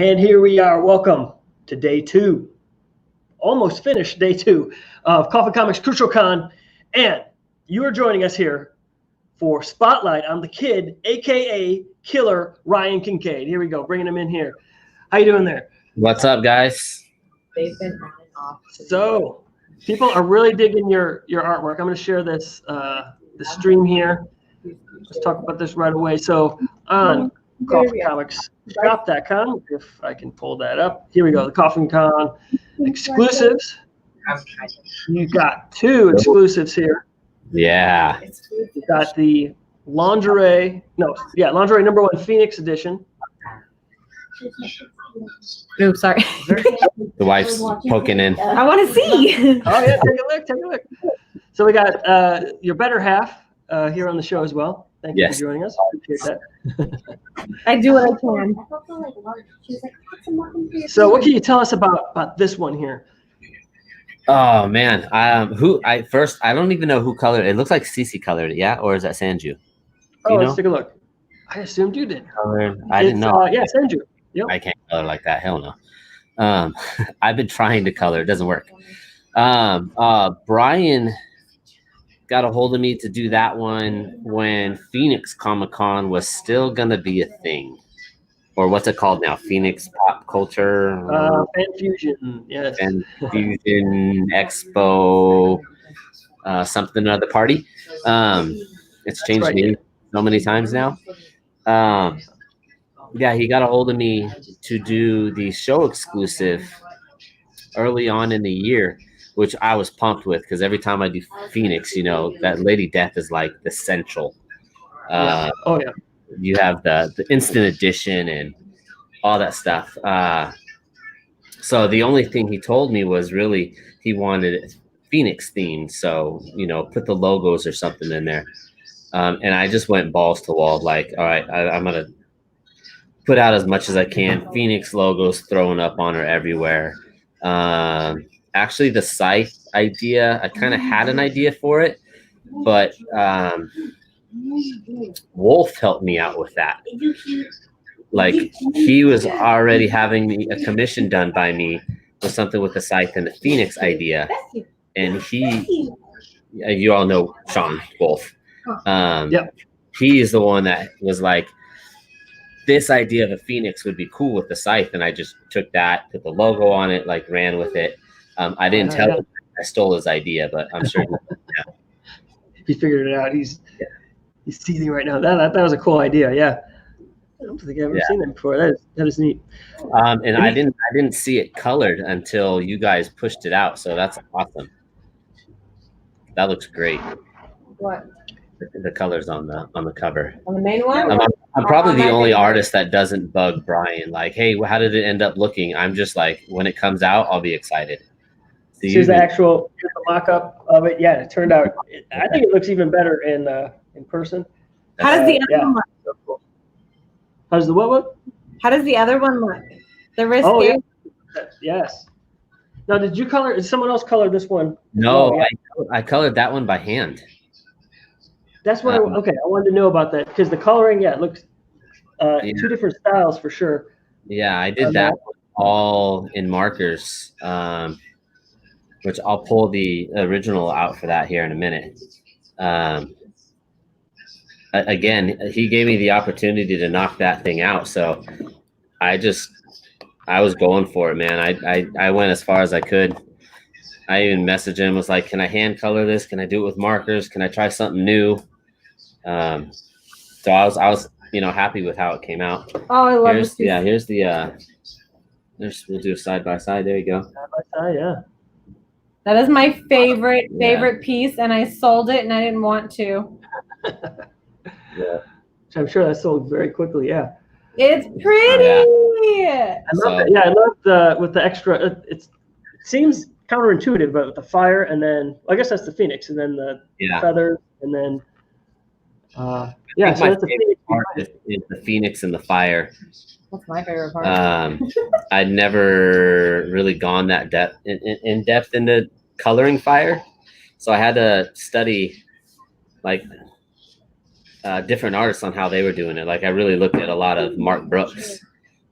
And here we are. Welcome to day 2, almost finished day 2 of Coffin Comics Crucial Con. And you are joining us here for Spotlight on the Kid, aka Killer Ryan Kincaid. Here we go, bringing him in here. How you doing there? What's up, guys? They've been on and off. So people are really digging your artwork. I'm going to share this the stream here. Let's talk about this right away. So on Coffin Comics Shop.com, if I can pull that up. Here we go, the Coffin Con Exclusives. You got 2 exclusives here. Yeah. You got the lingerie number 1 Phoenix edition. Oh, sorry. The wife's poking in. I want to see. Oh yeah, take a look. So we got your better half here on the show as well. Thank you for joining us. Appreciate that. I do what I can. So what can you tell us about this one here? Oh man, I don't even know who colored it. It looks like Cece colored it, yeah, or is that Sanju? Let's take a look. I assumed you did. I didn't know. Yeah, Sanju. Yep. I can't color like that. Hell no. I've been trying to color. It doesn't work. Brian got a hold of me to do that one when Phoenix Comic Con was still gonna be a thing, or what's it called now? Phoenix Pop Culture, Fan Fusion, yes. Fan Fusion Expo, something or other party. It's changed names so many times now. Yeah, he got a hold of me to do the show exclusive early on in the year, which I was pumped with because every time I do Phoenix, you know, that Lady Death is like the central. You have the instant edition and all that stuff. So the only thing he told me was really he wanted it Phoenix themed. So, you know, put the logos or something in there. And I just went balls to wall, like, all right, I'm going to put out as much as I can. Phoenix logos thrown up on her everywhere. Actually, the scythe idea, I kind of had an idea for it, but Wolf helped me out with that. Like, he was already having a commission done by me with something with the scythe and the Phoenix idea. And you all know Sean Wolf. He is the one that was like, this idea of a Phoenix would be cool with the scythe. And I just took that, put the logo on it, like ran with it. I didn't tell him I stole his idea, but I'm sure he figured it out. He's teasing right now. That was a cool idea. Yeah, I don't think I've ever seen that before. That is neat. And I didn't see it colored until you guys pushed it out. So that's awesome. That looks great. What? The colors on the cover. On the main one? I'm probably the only artist that doesn't bug Brian. Like, hey, how did it end up looking? I'm just like, when it comes out, I'll be excited. So here's the mock-up of it. Yeah, it turned out. I think it looks even better in person. How does the other one look? How does the what? How does the other one look? The wrist. Oh yeah. Yes. Now, did you color? Did someone else color this one? No, I colored that one by hand. That's what. I wanted to know about that because the coloring, it looks 2 different styles for sure. Yeah, I did that all in markers, which I'll pull the original out for that here in a minute. Again, he gave me the opportunity to knock that thing out, so I was going for it, man. I went as far as I could. I even messaged him, was like, can I hand color this? Can I do it with markers? Can I try something new? So I was happy with how it came out. Oh, I love it. Yeah, here's the we'll do a side by side. There you go. Side by side, yeah. That is my favorite piece, and I sold it, and I didn't want to. Yeah, I'm sure that sold very quickly. Yeah, it's pretty. Yeah. I love with the extra. It seems counterintuitive, but with the fire, and then I guess that's the Phoenix, and then the feathers, and then so that's the Phoenix part is the Phoenix and the fire. That's my favorite part. I'd never really gone that in depth into coloring fire, so I had to study like different artists on how they were doing it. Like I really looked at a lot of Mark Brooks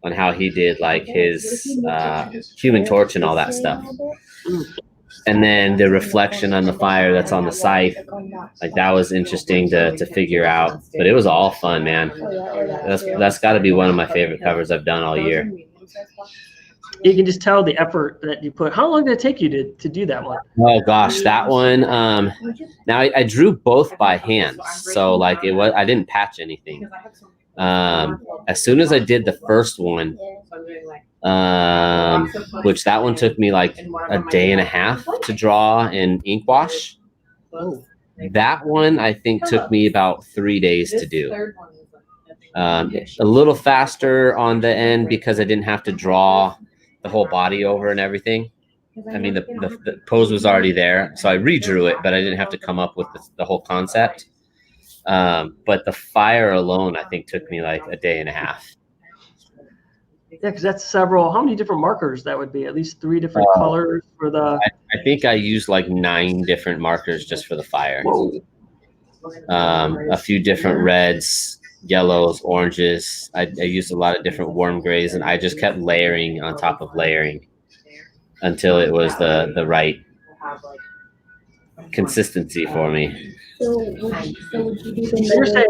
on how he did like his Human Torch and all that stuff. And then the reflection on the fire that's on the scythe, like that was interesting to figure out. But it was all fun, man. That's got to be one of my favorite covers I've done all year. You can just tell the effort that you put. How long did it take you to do that one? Oh gosh, that one. Now I drew both by hand, so like I didn't patch anything. As soon as I did the first one, which that one took me like a day and a half to draw and ink wash. That one I think took me about 3 days to do. A little faster on the end because I didn't have to draw the whole body over and everything. I mean, the pose was already there, so I redrew it, but I didn't have to come up with the whole concept. But the fire alone, I think, took me like a day and a half. Yeah, because that's several. How many different markers that would be? At least 3 different colors for the. I think I used like 9 different markers just for the fire. A few different reds, yellows, oranges. I used a lot of different warm grays, and I just kept layering on top of layering until it was the right consistency for me. So would you do So you're saying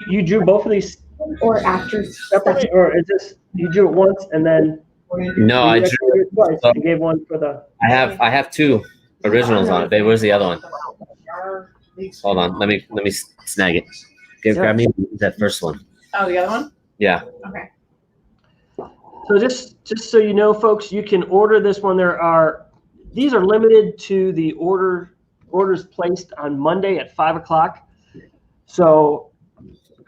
you drew both of these or after separately, or is this you drew it once and then? No, I drew it twice. You gave one for the. I have 2 originals on it. Babe, where's the other one? Hold on, let me snag it. Grab me that first one. Oh, the other one? Yeah. Okay. So just so you know, folks, you can order this one. These are limited to the orders placed on Monday at 5 o'clock. So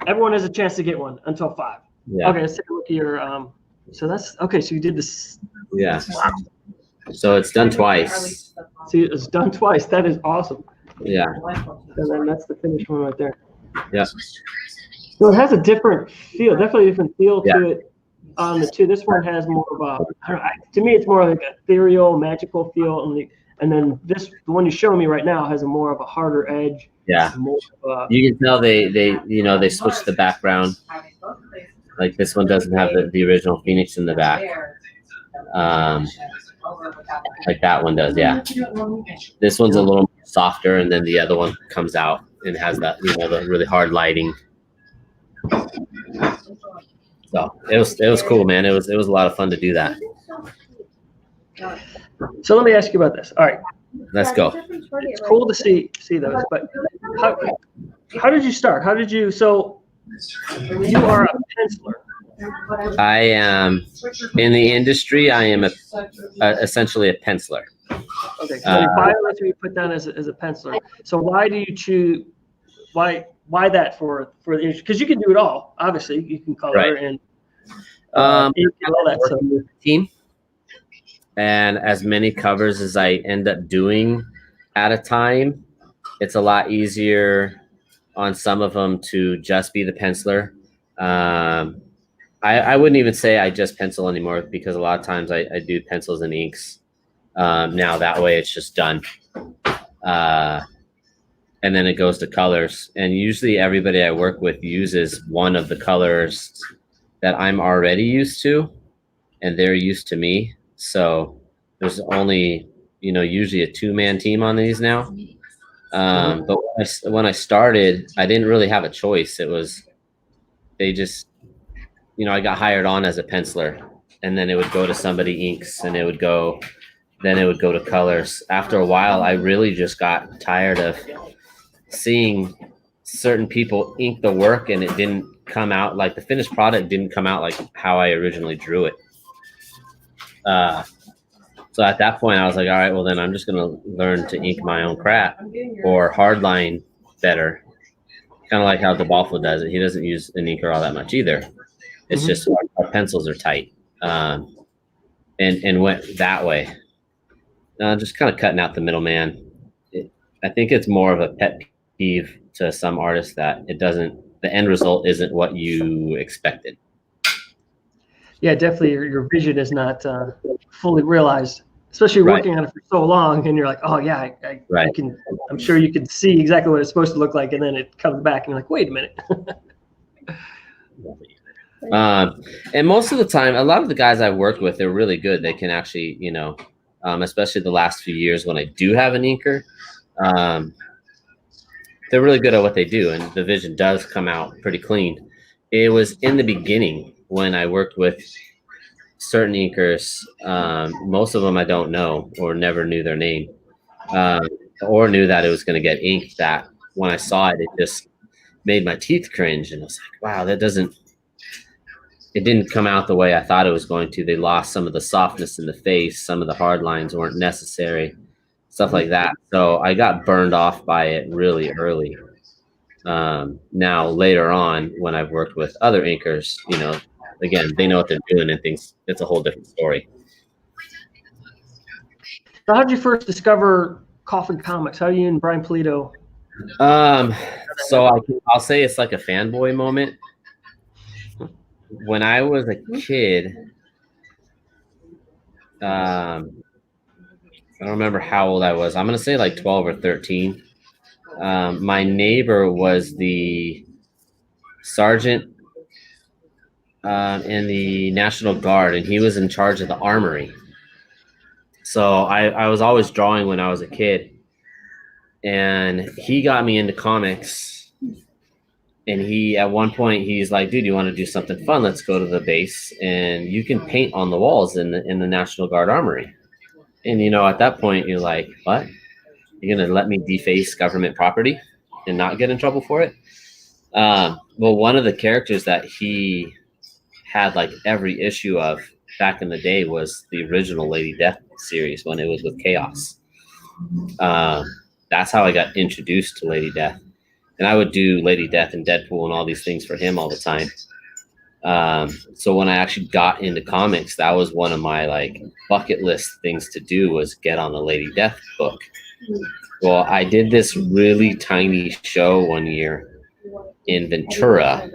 everyone has a chance to get one until 5. Yeah. Okay, let's take a look at your. So that's okay. So you did this. Yeah. So it's done twice. See, it's done twice. That is awesome. Yeah. And then that's the finished one right there. Yeah. So it has a different feel, definitely a different feel Yeah. to it on the 2. This one has more of a, I don't know, to me, it's more like an ethereal, magical feel. And then the one you're showing me right now has a more of a harder edge. Yeah. More of You can tell they switched the background. Like this one doesn't have the original Phoenix in the back. Like that one does, yeah. This one's a little softer, and then the other one comes out and has that, the really hard lighting. So it was cool, man. It was a lot of fun to do that. So let me ask you about this. All right. Let's go. It's cool to see those, but how did you start? So you are a penciler. I am in the industry. I am essentially a penciler. Okay. So your bio you put down as a penciler. So why do you choose? Why that for the industry? Because you can do it all. Obviously, you can color and all that stuff. Team. And as many covers as I end up doing at a time, it's a lot easier on some of them to just be the penciler. I wouldn't even say I just pencil anymore, because a lot of times I do pencils and inks. Now that way it's just done. And then it goes to colors. And usually everybody I work with uses one of the colors that I'm already used to, and they're used to me. So there's only, usually a 2-man team on these now. But when I started, I didn't really have a choice. It was, they just, I got hired on as a penciler, and then it would go to somebody inks, and then it would go to colors. After a while, I really just got tired of seeing certain people ink the work, and it didn't come out like the finished product didn't come out like how I originally drew it. So at that point I was like, all right, well then I'm just going to learn to ink my own crap or hardline better. Kind of like how DeBalfo does it. He doesn't use an inker all that much either. It's just our pencils are tight. And went that way. Just kind of cutting out the middleman. I think it's more of a pet peeve to some artists that the end result isn't what you expected. Yeah, definitely your vision is not fully realized, especially working on it for so long, and you're like, oh yeah, I can. I'm sure you can see exactly what it's supposed to look like, and then it comes back and you're like, wait a minute. And most of the time, a lot of the guys I've worked with, they're really good. They can actually, especially the last few years when I do have an inker, they're really good at what they do, and the vision does come out pretty clean. It was in the beginning when I worked with certain inkers. Most of them I don't know or never knew their name, or knew that it was going to get inked. That when I saw it, it just made my teeth cringe, and I was like, wow, it didn't come out the way I thought it was going to. They lost some of the softness in the face. Some of the hard lines weren't necessary, stuff like that. So I got burned off by it really early. Now later on, when I've worked with other inkers, again, they know what they're doing and things. It's a whole different story. So how did you first discover Coffin Comics? How are you and Brian Polito? So I'll say it's like a fanboy moment. When I was a kid, I don't remember how old I was. I'm going to say like 12 or 13. My neighbor was the sergeant in the National Guard, and he was in charge of the armory. So I was always drawing when I was a kid, and he got me into comics. And at one point, he's like, dude, you want to do something fun? Let's go to the base, and you can paint on the walls in the National Guard armory. And, at that point, you're like, what? You're going to let me deface government property and not get in trouble for it? Well, one of the characters that he had like every issue of back in the day was the original Lady Death series when it was with Chaos. That's how I got introduced to Lady Death. And I would do Lady Death and Deadpool and all these things for him all the time. So when I actually got into comics, that was one of my like bucket list things to do, was get on the Lady Death book. Well, I did this really tiny show one year in Ventura,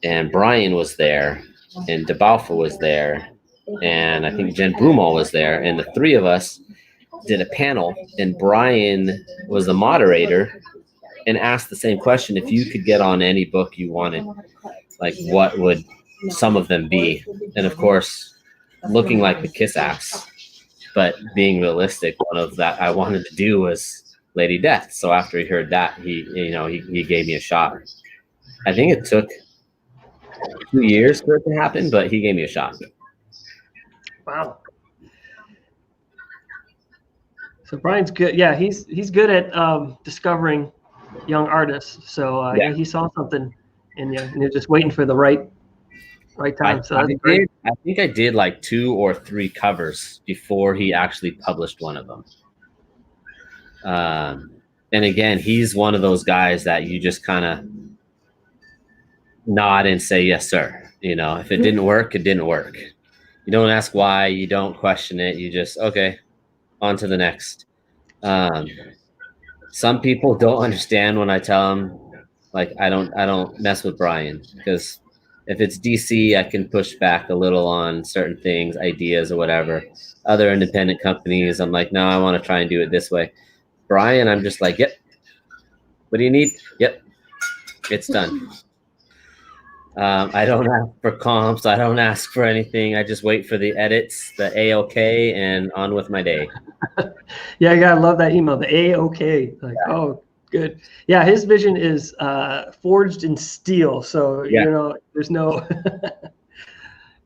and Brian was there, and DeBalfa was there, and I think Jen Brumal was there, and the three of us did a panel, and Brian was the moderator and asked the same question: if you could get on any book you wanted, like what would some of them be? And of course, looking like the kiss ass, but being realistic, one of that I wanted to do was Lady Death. So after he heard that, he gave me a shot. I think it took 2 years for it to happen, but he gave me a shot. Wow. So Brian's good. Yeah, he's good at discovering young artists. So yeah, he saw something in you, and you're just waiting for the right time. So that's great. I think I did like 2 or 3 covers before he actually published one of them. And again, he's one of those guys that you just kind of nod and say, yes, sir. If it didn't work, it didn't work. You don't ask why. You don't question it. You just, okay, on to the next. Some people don't understand when I tell them, like, I don't mess with Brian, because if it's DC, I can push back a little on certain things, ideas or whatever. Other independent companies, I'm like, no, I want to try and do it this way. Brian, I'm just like, yep. What do you need? Yep. It's done. I don't ask for comps. I don't ask for anything. I just wait for the edits, the A-OK, and on with my day. Yeah, I love that email, the A-OK. Like, yeah. Oh, good. Yeah, his vision is forged in steel. So, there's no...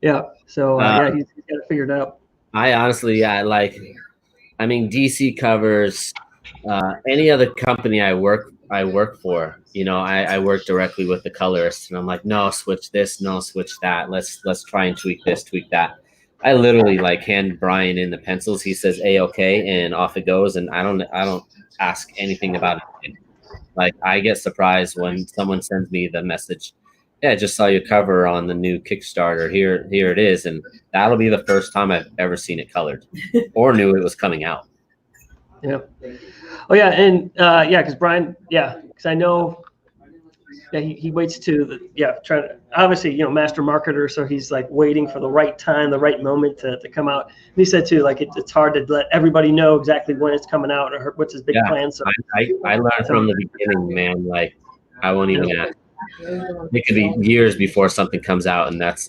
yeah. So, he's got it figured out. I honestly, DC covers, any other company I work for, I work directly with the colorist, and I'm like, no, switch this, no, switch that. Let's try and tweak this, tweak that. I literally hand Brian in the pencils. He says A-OK, and off it goes. And I don't ask anything about it. Like, I get surprised when someone sends me the message, yeah, I just saw your cover on the new Kickstarter. Here it is. And that'll be the first time I've ever seen it colored or knew it was coming out. Yeah. Oh yeah. And because Brian, because I know he waits to try to, obviously, master marketer. So he's like waiting for the right time, the right moment to come out. And he said too, like it's hard to let everybody know exactly when it's coming out or what's his big plan. So I learned from the beginning, man, like I won't even ask. it could be years before something comes out, and that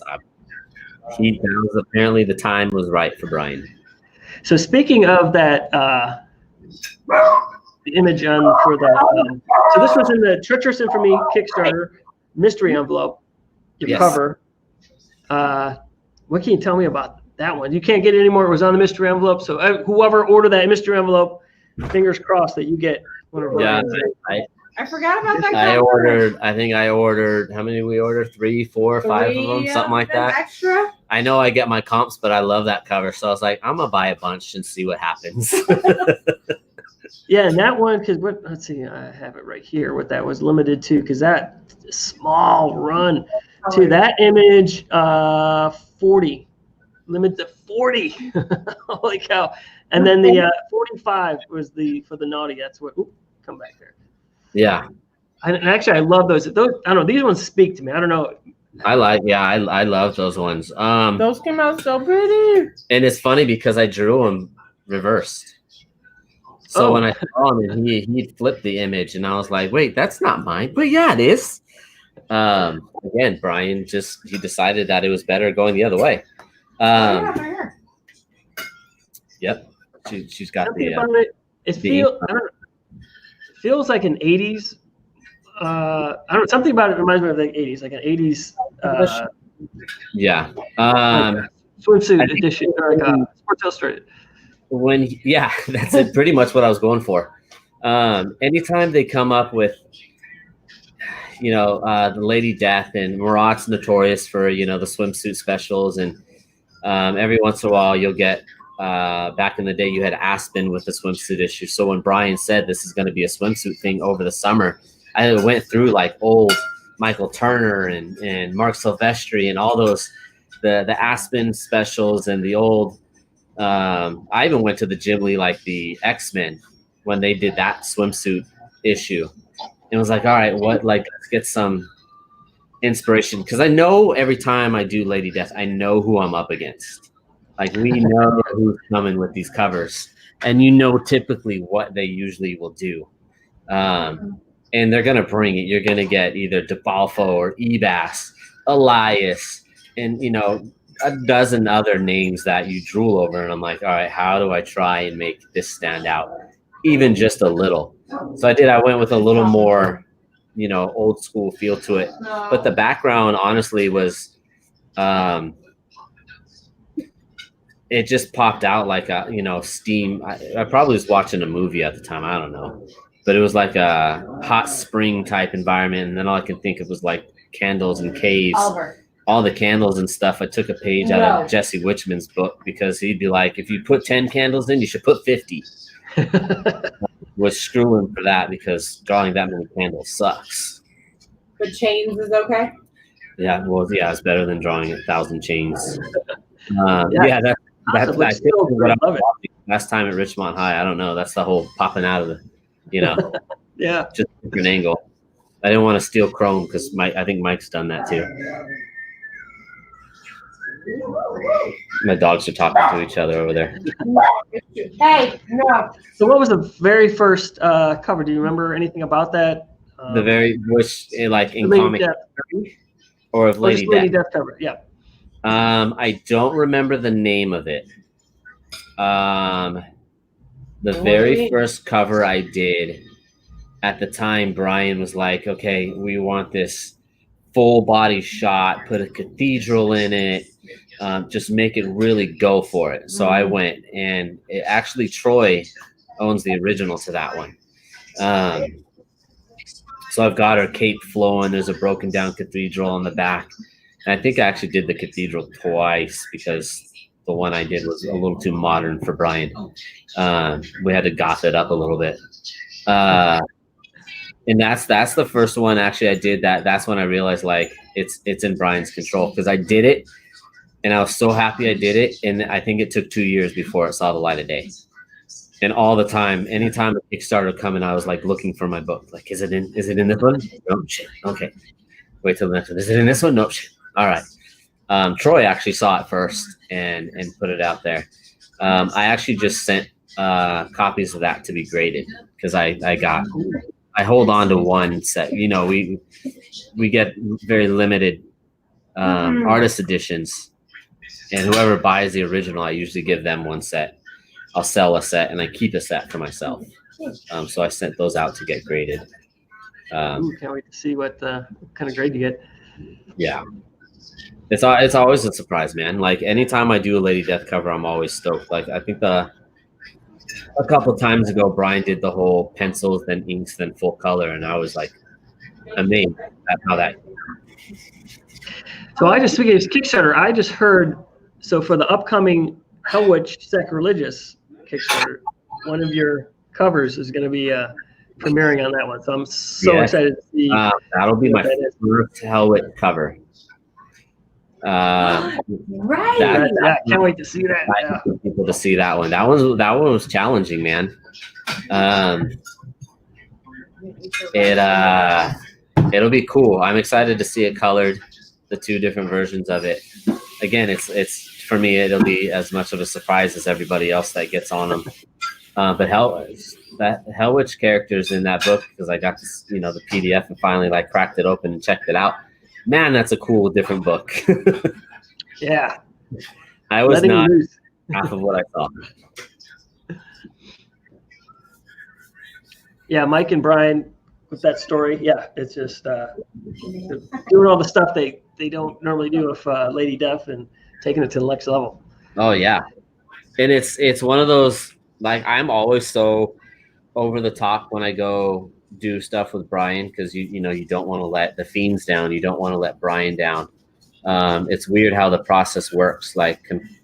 was apparently the time was right for Brian. So speaking of that, the image for that. So this was in the Treacherous Infamy Kickstarter mystery envelope. Your cover. What can you tell me about that one? You can't get it anymore. It was on the mystery envelope. So whoever ordered that mystery envelope, fingers crossed that you get one of Yeah, I forgot about that. I think I ordered, how many we ordered? 3, 4, 5 of them, something like that. Extra. I know I get my comps, but I love that cover. So I was like, I'm going to buy a bunch and see what happens. Yeah, and that one, because let's see, I have it right here, what that was limited to, because that small run to that image, 40. Limited to 40. Holy cow. And then the 45 was for the naughty. That's what, come back there. Yeah. And actually, I love those. I don't know. These ones speak to me. I don't know. I love those ones. Those came out so pretty. And it's funny because I drew them reversed. So when I saw him, and he flipped the image, and I was like, wait, that's not mine. But yeah, it is. Again, Brian he decided that it was better going the other way. Yep. She's got it feels like an 80s. I don't know. Something about it reminds me of the 80s, like an 80s. Yeah. Swimsuit edition, or Sports Illustrated. That's it. Pretty much what I was going for. Anytime they come up with, the Lady Death, and Murat's notorious for, the swimsuit specials, and every once in a while you'll get. Back in the day, you had Aspen with the swimsuit issue. So when Brian said this is going to be a swimsuit thing over the summer, I went through like old Michael Turner and Mark Silvestri and all those, the Aspen specials and the old. I even went to the Ghibli, like the X-Men, when they did that swimsuit issue. It was like, all right, let's get some inspiration, because I know every time I do Lady Death, I know who I'm up against. Like, we know who's coming with these covers, and typically what they usually will do. And they're going to bring it. You're going to get either DeBalfo or Ebas, Elias, and, a dozen other names that you drool over. And I'm like, all right, how do I try and make this stand out? Even just a little. So I went with a little more, old school feel to it. But the background, honestly, was, it just popped out like a, steam. I probably was watching a movie at the time. I don't know. But it was like a hot spring type environment. And then all I could think of was like candles and caves. All the candles and stuff. I took a page out of Jesse Wichman's book, because he'd be like, if you put 10 candles in, you should put 50. Was screwing for that, because drawing that many candles sucks. The chains is okay? Yeah, well, yeah, it's better than drawing 1,000 chains. That's what I love it. Last time at Richmond High, I don't know. That's the whole popping out of the, yeah, just a different angle. I didn't want to steal chrome, because I think Mike's done that too. My dogs are talking to each other over there. Hey, no. So what was the very first cover? Do you remember anything about that? The very, like in comic, or of Lady Death cover? Yeah. I don't remember the name of it. The very first cover I did, at the time, Brian was like, okay, we want this full body shot, put a cathedral in it, just make it really go for it. So I went, and Troy owns the original to that one. So I've got her cape flowing. There's a broken down cathedral on the back. And I think I actually did the cathedral twice, because the one I did was a little too modern for Brian. We had to goth it up a little bit. And that's the first one actually I did that. That's when I realized, like, it's in Brian's control, because I did it and I was so happy I did it. And I think it took 2 years before it saw the light of day. And all the time, anytime a Kickstarter coming, I was like looking for my book. Like, is it in this one? No shit. Okay. Wait till the next one. Is it in this one? No shit. All right. Troy actually saw it first and put it out there. I actually just sent copies of that to be graded, because I I hold on to one set. You know, we get very limited artist editions, and whoever buys the original, I usually give them one set. I'll sell a set, and I keep a set for myself. So I sent those out to get graded. Ooh, can't wait to see what kind of grade you get. Yeah, it's always a surprise, man. Like anytime I do a Lady Death cover, I'm always stoked. Like I think a couple times ago, Brian did the whole pencils, then inks, then full color, and I was like amazed at how that. So speaking of Kickstarter, I just heard, so for the upcoming Hell Witch Sacrilegious Kickstarter, one of your covers is going to be premiering on that one. So I'm so excited to see. That'll be my first Hell Witch cover. Right. Can't wait to see that. I want people to see that one. That one was challenging, man. It'll be cool. I'm excited to see it colored, the two different versions of it. Again, it's for me, it'll be as much of a surprise as everybody else that gets on them. But Hell Witch characters in that book, because I got this, the PDF and finally like cracked it open and checked it out. Man, that's a cool, different book. Yeah. I was not half of what I thought. Yeah, Mike and Brian with that story. Yeah, it's just doing all the stuff they don't normally do with Lady Death and taking it to the next level. Oh yeah, and it's one of those, like, I'm always so over the top when I go do stuff with Brian, because you don't want to let the Fiends down, you don't want to let Brian down. It's weird how the process works, like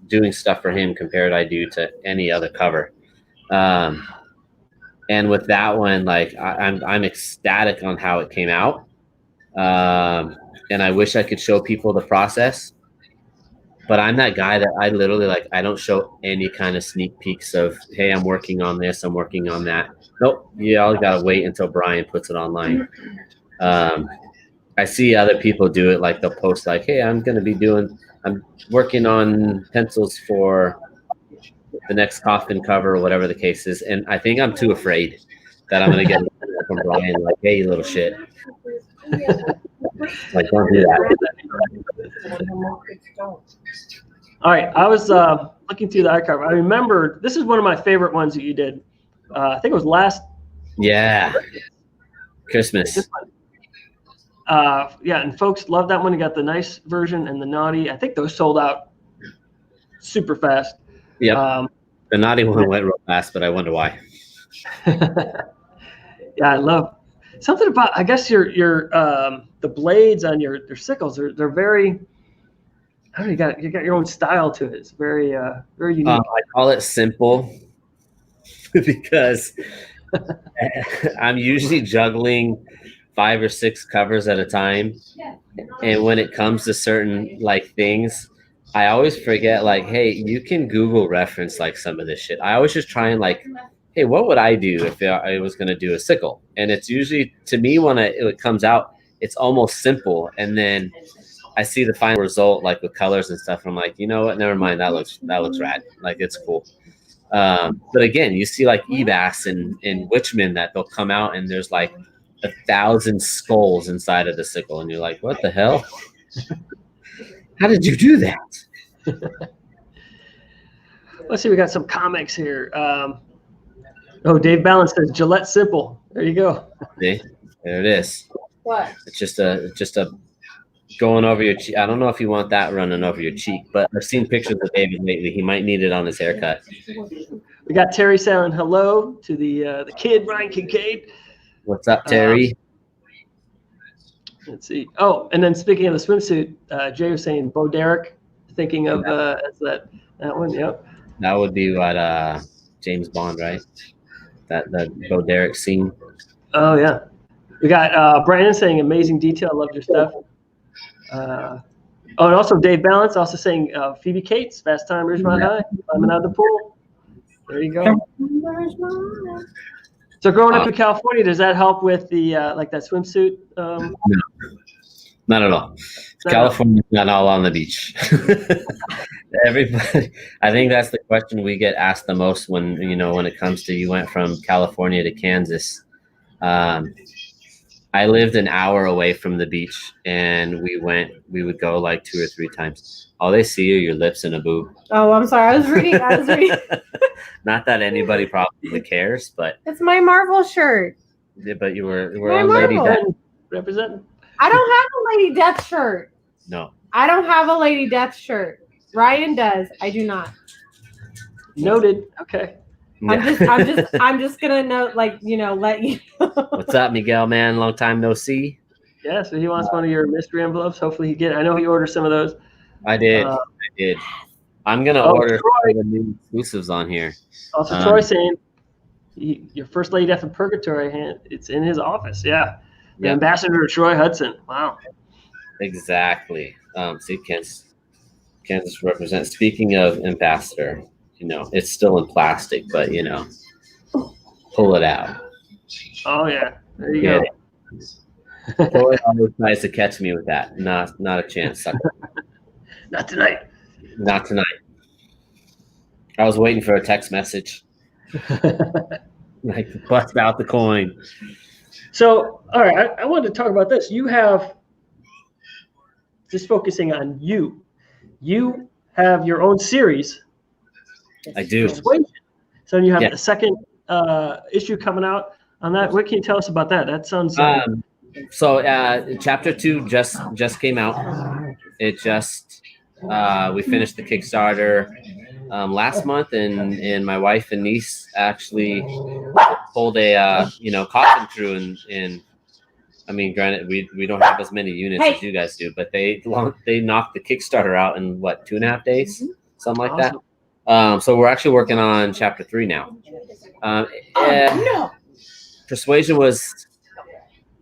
doing stuff for him compared I do to any other cover. And with that one, like I'm ecstatic on how it came out, and I wish I could show people the process. But I'm that guy that I literally, like, I don't show any kind of sneak peeks of, hey, I'm working on this, I'm working on that. Nope. You all got to wait until Brian puts it online. I see other people do it, like they'll post like, hey, I'm working on pencils for the next Coffin cover or whatever the case is. And I think I'm too afraid that I'm going to get from Brian like, hey, you little shit. Like, don't do that. All right, I was looking through the archive. I remember this is one of my favorite ones that you did. I think it was last. Yeah. Christmas. Yeah, and folks love that one. You got the nice version and the naughty. I think those sold out super fast. Yep. The naughty one went real fast, but I wonder why. Yeah, I love something about, I guess your the blades on your sickles. They're very. I don't know, you got your own style to it. It's very very unique. I call it simple because I'm usually juggling 5 or 6 covers at a time, and when it comes to certain like things, I always forget, like, hey, you can Google reference like some of this shit. I always just try and like, hey, what would I do if I was going to do a sickle? And it's usually, to me, when it comes out, it's almost simple, and then I see the final result, like with colors and stuff. And I'm like, you know what? Never mind. That looks rad. Like, it's cool. But again, you see like Ebass and Witchman that they'll come out and there's like 1,000 skulls inside of the sickle, and you're like, what the hell? How did you do that? Let's see. We got some comics here. Dave Balance says Gillette Simple. There you go. See, there it is. What? It's just a going over your cheek. I don't know if you want that running over your cheek, but I've seen pictures of David lately. He might need it on his haircut. We got Terry saying hello to the kid, Ryan Kincaid. What's up, Terry? Let's see. Oh, and then speaking of the swimsuit, Jay was saying Bo Derek, thinking of as that one. Yep. That would be what James Bond, right? That Bo Derek scene. Oh yeah. We got Brandon saying amazing detail. I loved your stuff. And also Dave Balance also saying Phoebe Cates, Fast Time, Ridgemont High, climbing out of the pool. There you go. So growing up in California, does that help with the like that swimsuit? No, not at all. California's not all on the beach. Everybody, I think that's the question we get asked the most when it comes to, you went from California to Kansas. I lived an hour away from the beach, and we would go like 2 or 3 times. All they see are your lips and a boob. Oh, I'm sorry. I was reading. Not that anybody probably cares, but It's my Marvel shirt. but you were My a Lady Marvel. Death. Representing. I don't have a Lady Death shirt. No. I don't have a Lady Death shirt. Ryan does. I do not. Noted. Okay. I'm just gonna note, like, let you know. What's up, Miguel, man? Long time no see. Yeah, so he wants one of your mystery envelopes. Hopefully he get. I know he ordered some of those. I did. I'm gonna order Troy. the new exclusives on here. Also, Troy saying your first Lady Death in Purgatory. It's in his office. Yeah. The ambassador Troy Hudson. Wow. Exactly. See, Kansas represents. Speaking of ambassador, it's still in plastic, but pull it out. Oh yeah. There you go. Troy always tries to catch me with that. Not a chance. Sucker. Not tonight. Not tonight. I was waiting for a text message. Like, bust out the coin. So, all right, I wanted to talk about this. You have, just focusing on you have your own series. I do. Persuasion. So you have the second issue coming out on that. What can you tell us about that? That sounds. So chapter 2 just came out. It just we finished the Kickstarter last month, and my wife and niece actually pulled a coffin through, and I mean, granted, we don't have as many units as you guys do, but they knocked the Kickstarter out in what, 2.5 days, something like that. So we're actually working on chapter 3 now. Persuasion was,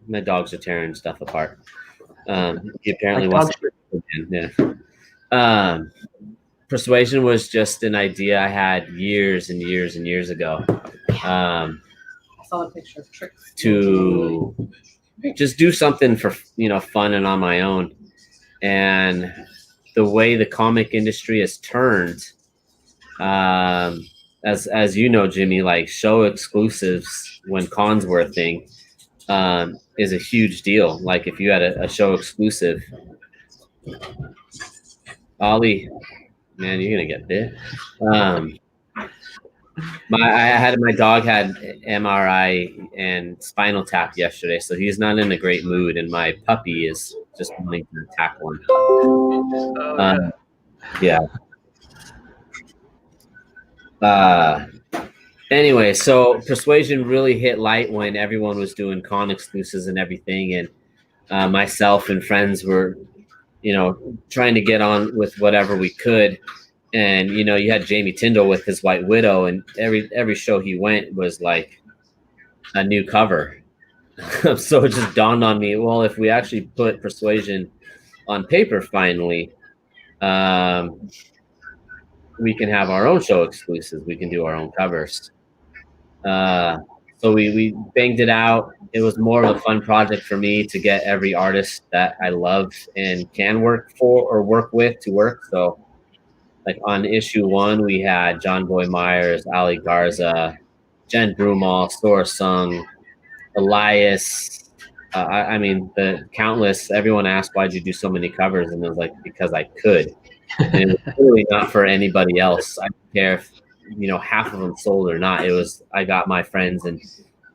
my dogs are tearing stuff apart. He apparently wants to. Persuasion was just an idea I had years and years and years ago. I saw a picture of tricks. To just do something for fun and on my own. And the way the comic industry has turned, as you know, Jimmy, like show exclusives when cons were a thing, is a huge deal. Like if you had a show exclusive, Ollie, man, you're gonna get bit. My dog had MRI and spinal tap yesterday, so he's not in a great mood, and my puppy is just wanting to attack one. Anyway, so Persuasion really hit light when everyone was doing con exclusives and everything, and myself and friends were, trying to get on with whatever we could. And you had Jamie Tyndall with his White Widow, and every show he went was like a new cover. So it just dawned on me, well, if we actually put Persuasion on paper finally, we can have our own show exclusives. We can do our own covers. So we banged it out. It was more of a fun project for me to get every artist that I love and can work for or work with to work. So like on issue 1, we had John Boy Myers, Ali Garza, Jen Broomall, Sora Sung, Elias. I mean, the countless. Everyone asked, "Why'd you do so many covers?" And it was like, because I could. And it was really not for anybody else. I don't care if half of them sold or not. It was, I got my friends and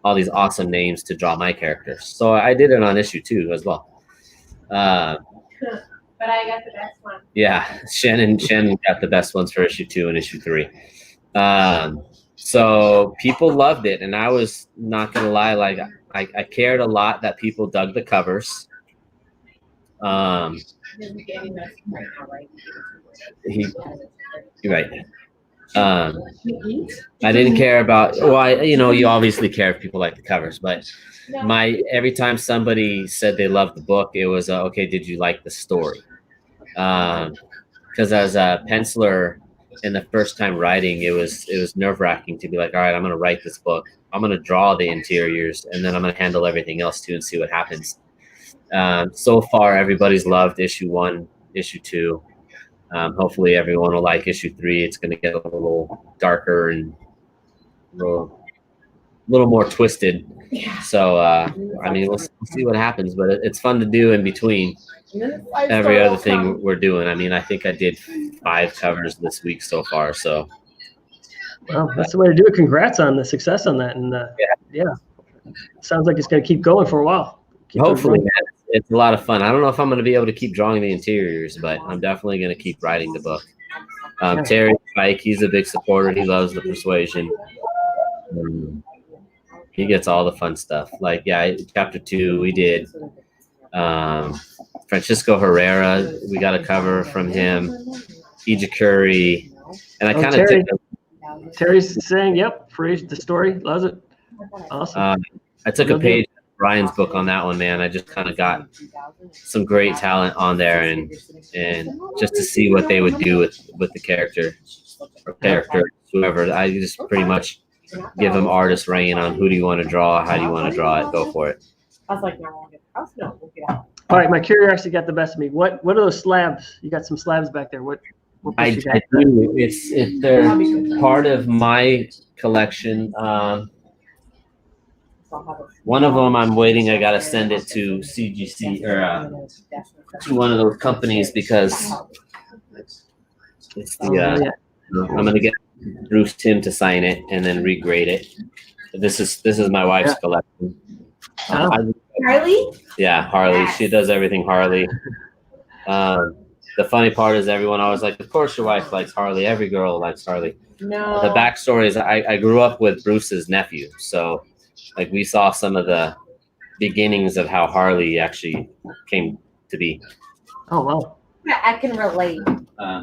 all these awesome names to draw my characters. So I did it on issue 2 as well. But I got the best one. Yeah, Shannon got the best ones for issue 2 and issue 3. So people loved it, and I was not gonna lie, like I cared a lot that people dug the covers. You're right. I didn't care about. Well, you obviously care if people like the covers, but every time somebody said they loved the book, it was okay. Did you like the story? Because as a penciler and the first time writing, it was nerve-wracking to be like, all right, I'm gonna write this book. I'm gonna draw the interiors, and then I'm gonna handle everything else too and see what happens. So far, everybody's loved issue 1, issue 2. Hopefully, everyone will like issue 3. It's gonna get a little darker and a little more twisted. So I mean, we'll see what happens, but it's fun to do in between every other thing we're doing. I mean, I think I did 5 covers this week so far. So Well, that's the way to do it. Congrats on the success on that, and yeah, sounds like it's going to keep going for a while. Hopefully, man, it's a lot of fun. I don't know if I'm going to be able to keep drawing the interiors, but I'm definitely going to keep writing the book. Terry Pike, he's a big supporter. He loves the Persuasion. He gets all the fun stuff. Like, chapter 2, we did Francisco Herrera. We got a cover from him. Ijikuri. And I kind of took Terry's saying, yep, for the story, loves it. Awesome. I took a page of Brian's book on that one, man. I just kind of got some great talent on there, and just to see what they would do with the character or character, whoever. I just pretty much give them artist reign on who do you want to draw, how do you want to draw it, go for it. I was like, no, we'll get the house. No, we'll get out. All right, my curiosity got the best of me. What are those slabs? You got some slabs back there. What I do. They're part of my collection. One of them I'm waiting. I gotta send it to CGC or to one of those companies because it's the. I'm gonna get Bruce Timm to sign it and then regrade it. This is my wife's collection. Harley? Yeah, Harley. She does everything Harley. The funny part is everyone always like, of course your wife likes Harley. Every girl likes Harley. No. The backstory is I grew up with Bruce's nephew, so like we saw some of the beginnings of how Harley actually came to be. Oh wow. I can relate.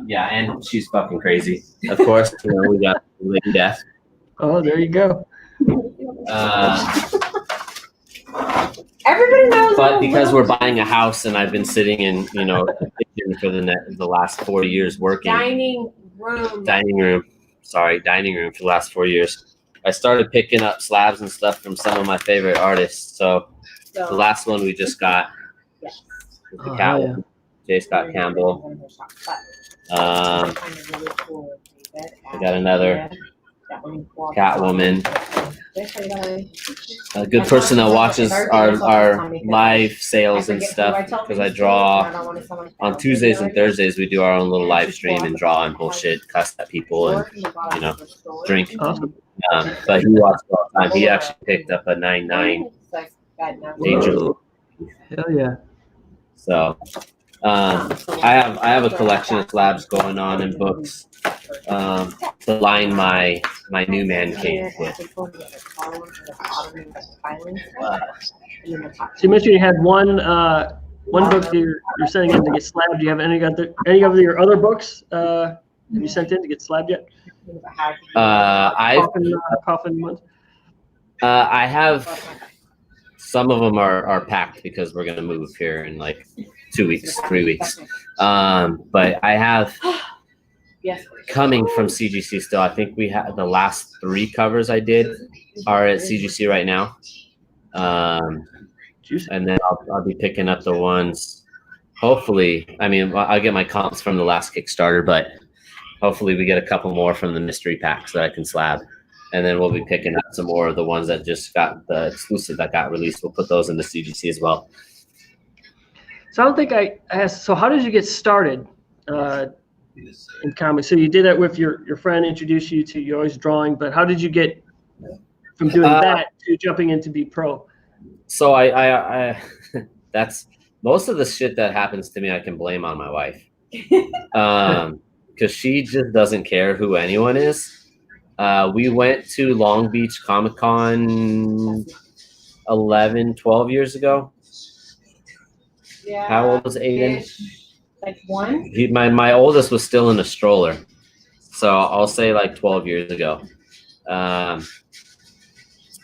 Yeah, and she's fucking crazy. Of course, we got Lady Death. Oh, there you go. Everybody knows. But because we're buying a house and I've been sitting in, for the last 4 years working. Dining room for the last 4 years. I started picking up slabs and stuff from some of my favorite artists. So the last one we just got was the Catwoman, J. Scott Campbell. I got another Catwoman. A good person that watches our live sales and stuff, because I draw on Tuesdays and Thursdays. We do our own little live stream and draw and bullshit, cuss at people, and drink. But he watched all the time. He actually picked up a 9.9 Danger. Hell yeah! So I have a collection of slabs going on in books to line my new man cave with. So you mentioned you had one book that you're sending in to get slabbed. Do you have any of your other books? Have you sent in to get slabbed yet? Coffin ones. I have. Some of them are packed because we're gonna move here in like 2 weeks, 3 weeks. But I have coming from CGC still. I think we have the last 3 covers I did are at CGC right now. And then I'll be picking up the ones. Hopefully, I mean, I'll get my comps from the last Kickstarter, but hopefully we get a couple more from the mystery packs that I can slab. And then we'll be picking up some more of the ones that just got the exclusive that got released. We'll put those in the CGC as well. So I don't think I asked. So how did you get started in comics? So you did that with your friend introduced you to you're always drawing, but how did you get from doing that to jumping into be pro? So I that's most of the shit that happens to me I can blame on my wife. Because she just doesn't care who anyone is. We went to Long Beach Comic Con 12 years ago. Yeah. How old was Aiden? Like 1? My oldest was still in a stroller. So I'll say like 12 years ago.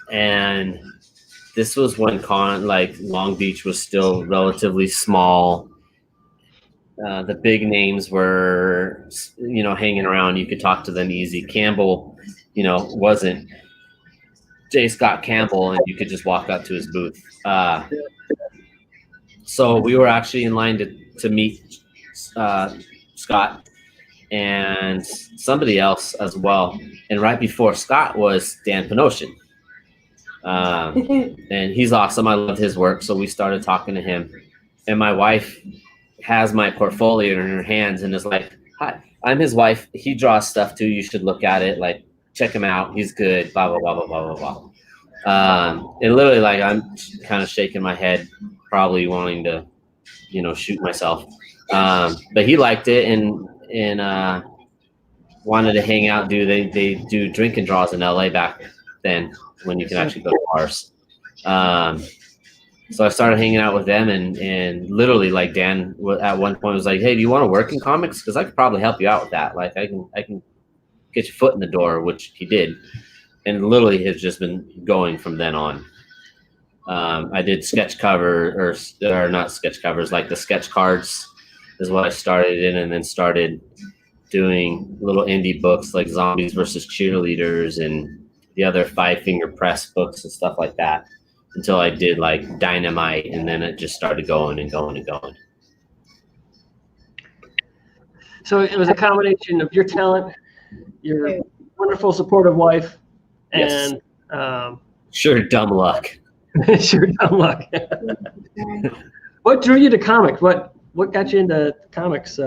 And this was when Long Beach was still relatively small. The big names were, hanging around. You could talk to them easy. Campbell, wasn't J. Scott Campbell, and you could just walk up to his booth. So we were actually in line to meet Scott and somebody else as well. And right before Scott was Dan Panosian. And he's awesome. I love his work. So we started talking to him. And my wife has my portfolio in her hands and is like, hi, I'm his wife. He draws stuff too. You should look at it. Like, check him out. He's good. Blah, blah, blah, blah, blah, blah, blah. And literally, like, I'm kind of shaking my head, probably wanting to, shoot myself. But he liked it and wanted to hang out. They do drink and draws in LA back then when you can actually go to bars. So I started hanging out with them and literally, like, Dan at one point was like, hey, do you want to work in comics? Because I could probably help you out with that. Like, I can get your foot in the door, which he did. And literally has just been going from then on. I did sketch cover or not sketch covers, like the sketch cards is what I started in, and then started doing little indie books like Zombies versus Cheerleaders and the other 5-finger press books and stuff like that, until I did like Dynamite, and then it just started going and going and going. So it was a combination of your talent, your wonderful supportive wife, and sure dumb luck. sure dumb luck. What drew you to comics? What got you into comics?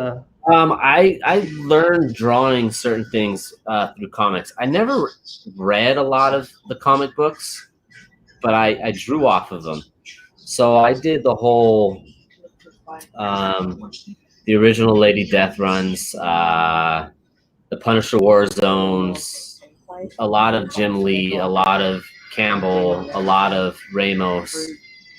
I learned drawing certain things through comics. I never read a lot of the comic books, but I drew off of them. So I did the whole, the original Lady Death runs, the Punisher War Zones, a lot of Jim Lee, a lot of Campbell, a lot of Ramos,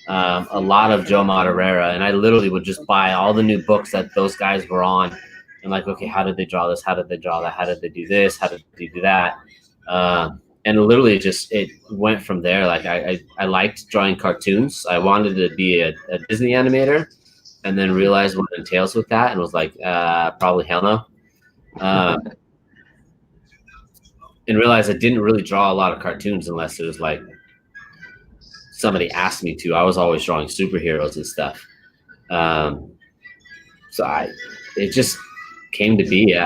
a lot of Joe Madureira, and I literally would just buy all the new books that those guys were on, and like, okay, how did they draw this? How did they draw that? How did they do this? How did they do that? And literally just it went from there. Like I liked drawing cartoons. I wanted to be a Disney animator, and then realized what entails with that, and was like, probably hell no. And realized I didn't really draw a lot of cartoons unless it was like somebody asked me to. I was always drawing superheroes and stuff. So it just came to be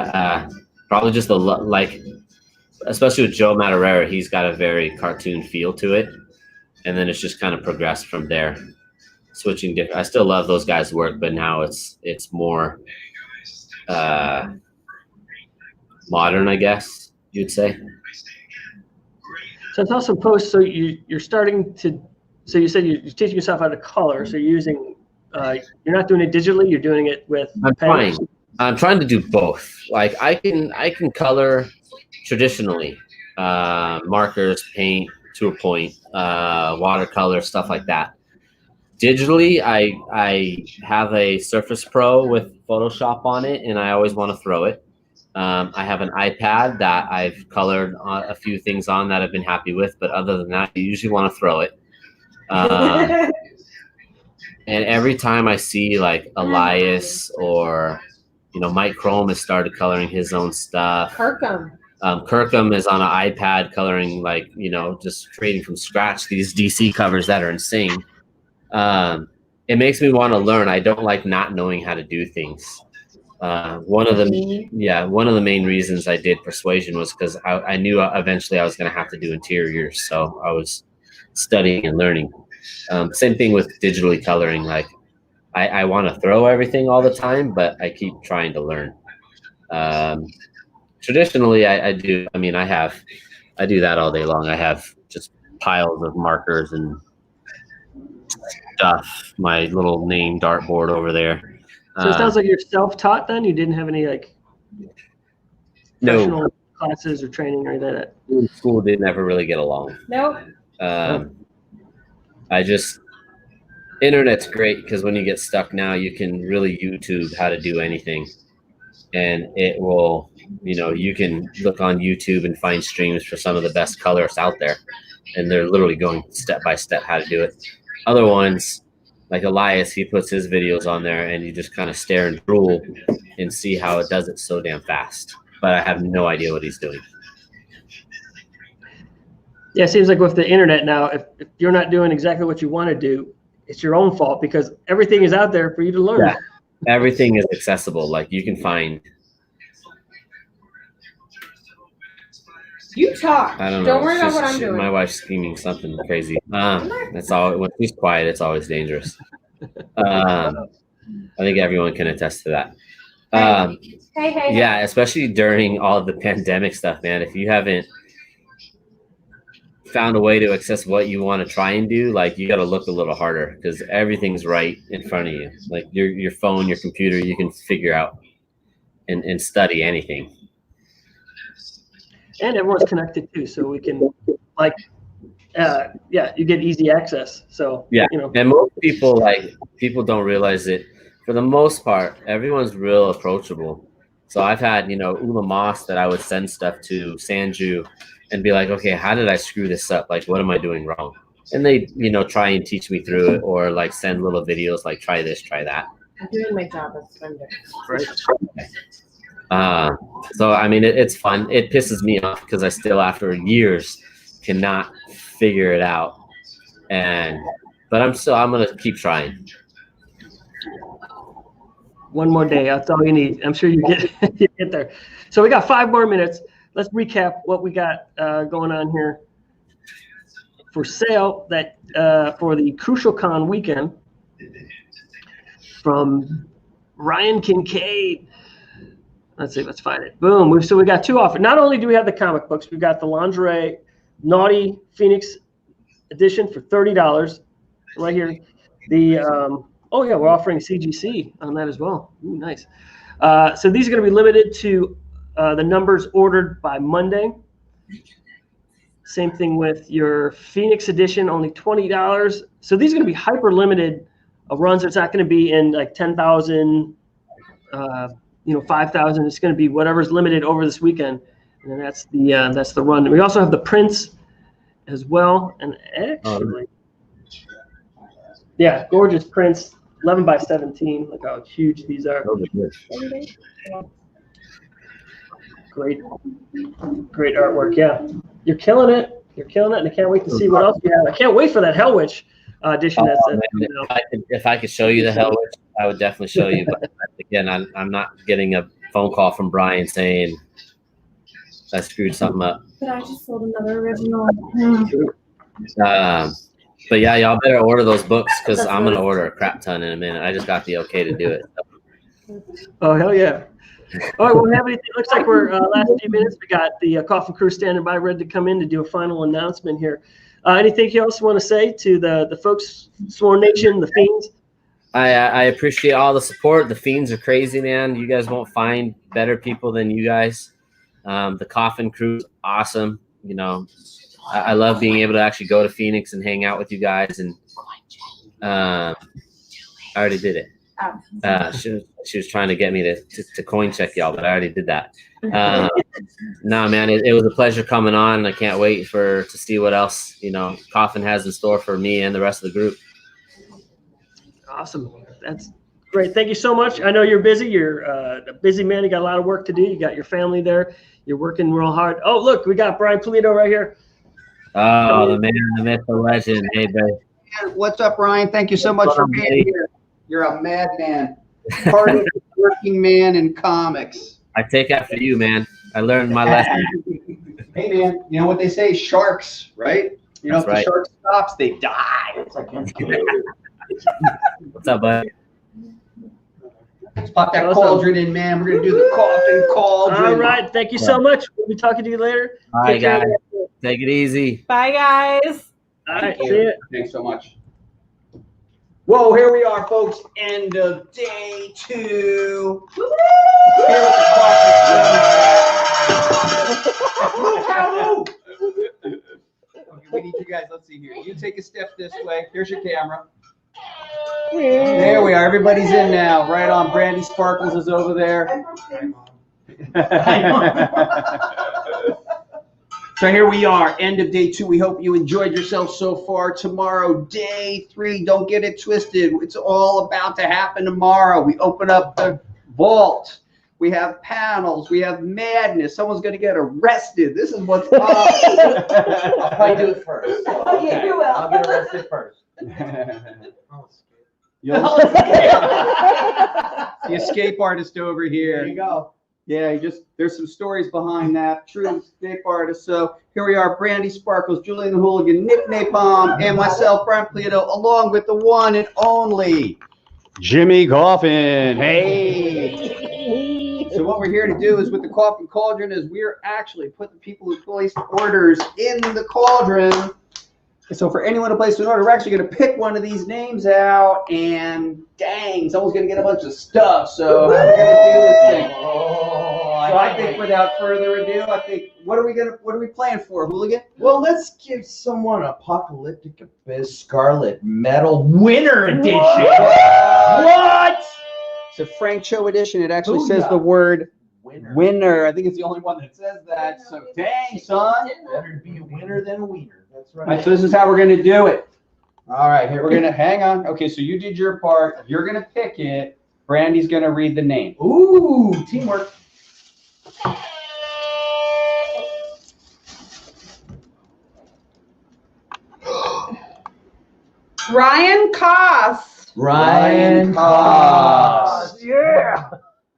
probably just like, especially with Joe Madureira, he's got a very cartoon feel to it, and then it's just kind of progressed from there. Switching different. I still love those guys' work, but now it's more modern, I guess you'd say. So it's also post. So you're starting to. So you said you're teaching yourself how to color. So you're using. You're not doing it digitally. You're doing it with. I'm trying to do both. Like I can color traditionally, markers, paint to a point, watercolor, stuff like that. Digitally, I have a Surface Pro with Photoshop on it, and I always want to throw it. I have an iPad that I've colored a few things on that I've been happy with, but other than that, I usually want to throw it. And every time I see like Elias or Mike Chrome has started coloring his own stuff. Kirkham is on an iPad coloring just creating from scratch these DC covers that are insane. It makes me want to learn. I don't like not knowing how to do things. One of the main reasons I did Persuasion was because I knew eventually I was going to have to do interiors, so I was studying and learning. Same thing with digitally coloring. Like I want to throw everything all the time, but I keep trying to learn. Traditionally, I do. I mean, I do that all day long. I have just piles of markers and stuff. My little name dartboard over there. So it sounds like you're self-taught then? You didn't have any professional classes or training or anything like that? School didn't ever really get along. Nope. Internet's great because when you get stuck now, you can really YouTube how to do anything. And it will, you can look on YouTube and find streams for some of the best colorists out there. And they're literally going step by step how to do it. Other ones, like Elias, he puts his videos on there and you just kind of stare and drool and see how it does it so damn fast. But I have no idea what he's doing. Yeah, it seems like with the internet now, if you're not doing exactly what you want to do, it's your own fault because everything is out there for you to learn. Yeah, everything is accessible. Like you can find You talk. I don't know. Don't worry about what I'm doing. My wife's screaming something crazy. That's all. When she's quiet, it's always dangerous. I think everyone can attest to that. Hey. Yeah, especially during all of the pandemic stuff, man. If you haven't found a way to access what you want to try and do, like, you got to look a little harder because everything's right in front of you. Like your phone, your computer, you can figure out and study anything. And everyone's connected too, so we can you get easy access. So yeah, you know. And most people don't realize it. For the most part, everyone's real approachable. So I've had, Uma Moss that I would send stuff to, Sanju, and be like, okay, how did I screw this up? Like, what am I doing wrong? And they, try and teach me through it, or like send little videos like, try this, try that. I'm doing my job as a friend. Right. So, I mean, it's fun. It pisses me off because I still, after years, cannot figure it out. But I'm going to keep trying. One more day. That's all you need. I'm sure you get there. So we got 5 more minutes. Let's recap what we got going on here for sale that for the Crucial Con weekend from Ryan Kincaid. Let's see. Let's find it. Boom. So we got 2 offers. Not only do we have the comic books, we've got the lingerie Naughty Phoenix edition for $30 right here. The we're offering CGC on that as well. Ooh, nice. So these are going to be limited to the numbers ordered by Monday. Same thing with your Phoenix edition, only $20. So these are going to be hyper limited runs. It's not going to be in like 10,000, 5,000. It's going to be whatever's limited over this weekend, and then that's the run. We also have the prints as well, and actually, yeah, gorgeous prints. 11 by 17. Look how huge these are. Great artwork. Yeah, you're killing it. And I can't wait to see what else you have. I can't wait for that Hell Witch edition. If I could show you the Hell Witch, I would definitely show you. But again, I'm not getting a phone call from Brian saying I screwed something up. But I just sold another original. But yeah, y'all better order those books because I'm gonna order a crap ton in a minute. I just got the okay to do it. Oh hell yeah! All right, well, we have anything? Looks like we're last few minutes. We got the Coffin crew standing by, ready to come in to do a final announcement here. Anything else you want to say to the folks, Sworn Nation, the Fiends? I appreciate all the support. The Fiends are crazy, man. You guys won't find better people than you guys. The Coffin crew's awesome. I love being able to actually go to Phoenix and hang out with you guys. And I already did it. She was trying to get me to coin check y'all, but I already did that. No, man, it was a pleasure coming on. I can't wait to see what else Coffin has in store for me and the rest of the group. Awesome. That's great. Thank you so much. I know you're busy. You're a busy man. You got a lot of work to do. You got your family there. You're working real hard. Oh, look, we got Brian Polito right here. Oh, the man, the myth, the legend. Hey, babe. What's up, Ryan? Thank you so much for being here. You're a madman. Part of the working man in comics. I take after you, man. I learned my lesson. Hey, man, you know what they say? Sharks, right? If the shark stops, they die. It's like, what's up, bud? Let's pop that cauldron in, man. We're going to do the Coffin Cauldron. All right. Thank you so much. We'll be talking to you later. All right, guys. Take it easy. Bye, guys. All right. See you. Thanks so much. Whoa, here we are, folks. End of day 2. Here with the Coffin. Okay, we need you guys. Let's see here. You take a step this way. Here's your camera. There we are. Everybody's in now. Right on. Brandy Sparkles is over there. So here we are, end of day 2. We hope you enjoyed yourself so far. Tomorrow, day 3. Don't get it twisted. It's all about to happen tomorrow. We open up the vault. We have panels. We have madness. Someone's going to get arrested. This is what's up. I'll probably do it first. So, Okay, you will. I'll get arrested first. The escape artist over here. There you go. Yeah, there's some stories behind that. True escape artist. So here we are, Brandy Sparkles, Julian the Hooligan, Nick Napalm, and myself, Brian Polito, along with the one and only Jimmy Coffin. Hey! So what we're here to do is with the Coffin Cauldron is we're actually putting the people who placed orders in the cauldron. So for anyone who placed an order, we're actually going to pick one of these names out, and dang, someone's going to get a bunch of stuff. So how are we going to do this thing? So I think without further ado, what are we playing for, Hooligan? Well, let's give someone Apocalyptic Abyss Scarlet Metal Winter Edition. What? It's a Frank Cho edition. It actually Booyah. says the word Winner. winner. I think it's the only one that says that. So dang, son. Better to be a winner than a wiener. That's All right. right, so this is how we're going to do it. All right, here we're going to hang on. Okay, so you did your part. You're going to pick it. Brandy's going to read the name. Ooh, teamwork. Ryan Koss. Ryan Koss. Yeah.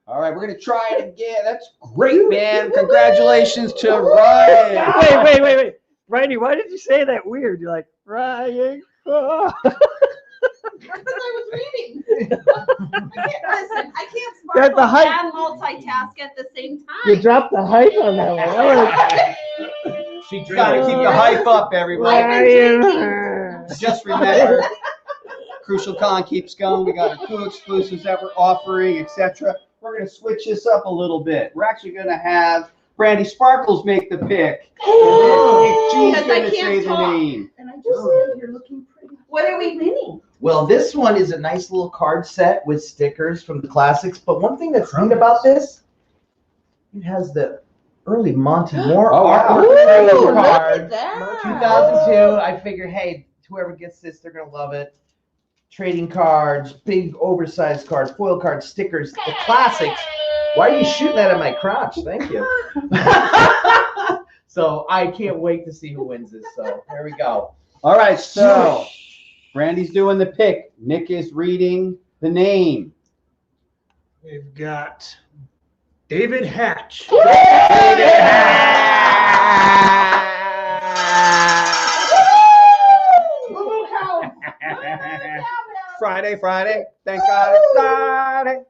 All right, we're going to try it again. That's great, man. Congratulations to Ryan. Wait. Brandy, why did you say that weird? You're like, Ryan. Because I was reading. I can't That's the sparkle hype. and multitask at the same time. You dropped the hype on that one. She Got to keep the hype up, everybody. Ryan. Just remember, Crucial Con keeps going. We got our 2 exclusives that we're offering, etc. We're going to switch this up a little bit. We're actually going to have Brandy Sparkles make the pick. And she's Because I going to can't say the talk. name. And I just said you're looking pretty. What are we winning? Well, this one is a nice little card set with stickers from the classics. But one thing that's neat about this, it has the early Monty Moore Oh, wow. art Ooh, look card. at that. 2002. I figure, hey, whoever gets this, they're gonna love it. Trading cards, big oversized cards, foil cards, stickers, the classics. Why are you shooting that at my crotch? Thank you. So I can't wait to see who wins this. So here we go. All right, so Brandy's doing the pick. Nick is reading the name. We've got David Hatch. Friday. Thank God it's Friday.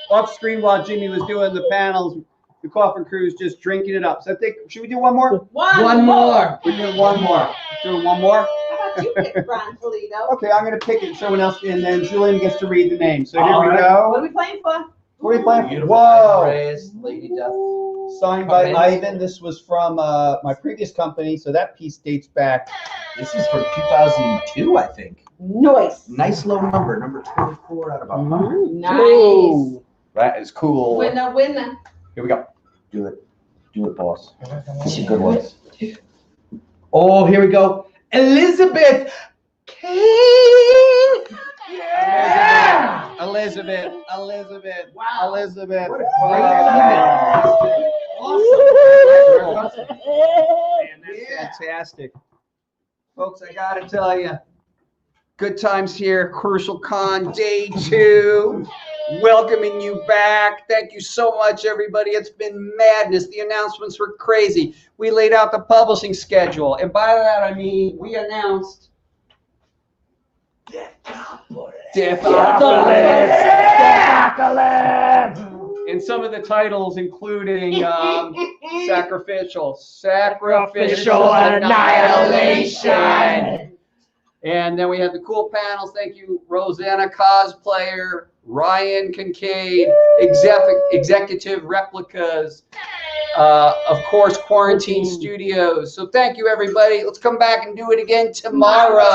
Off screen while Jimmy was doing the panels, the Coffin crew's just drinking it up. So I think, should we do one more? One more. We're doing one more. Doing one more? How about you pick Brian Polito? Okay, I'm going to pick it. Someone else, and then Julian gets to read the name. So here All we right. What are go. we playing for? What are we playing? Beautiful. Whoa. Reyes, Lady Death. Signed by Ivan. This was from my previous company, so that piece dates back. This is from 2002, I think. Nice. Nice low number, number 24 out of 100. Nice. That is cool. Winner. Here we go. Do it, boss. It's a good one. Oh, here we go. Elizabeth Kane. Yeah! Elizabeth. Wow. Elizabeth. What a Wow. Awesome. Man, that's fantastic. Folks, I gotta tell you, good times here, Crucial Con Day 2. Welcoming you back. Thank you so much, everybody. It's been madness. The announcements were crazy. We laid out the publishing schedule, and by that I mean we announced and some of the titles, including Sacrificial Annihilation. And then we had the cool panels. Thank you, Rosanna Cosplayer, Ryan Kincaid, Executive Replicas, of course, Quarantine Studios. So thank you, everybody. Let's come back and do it again tomorrow.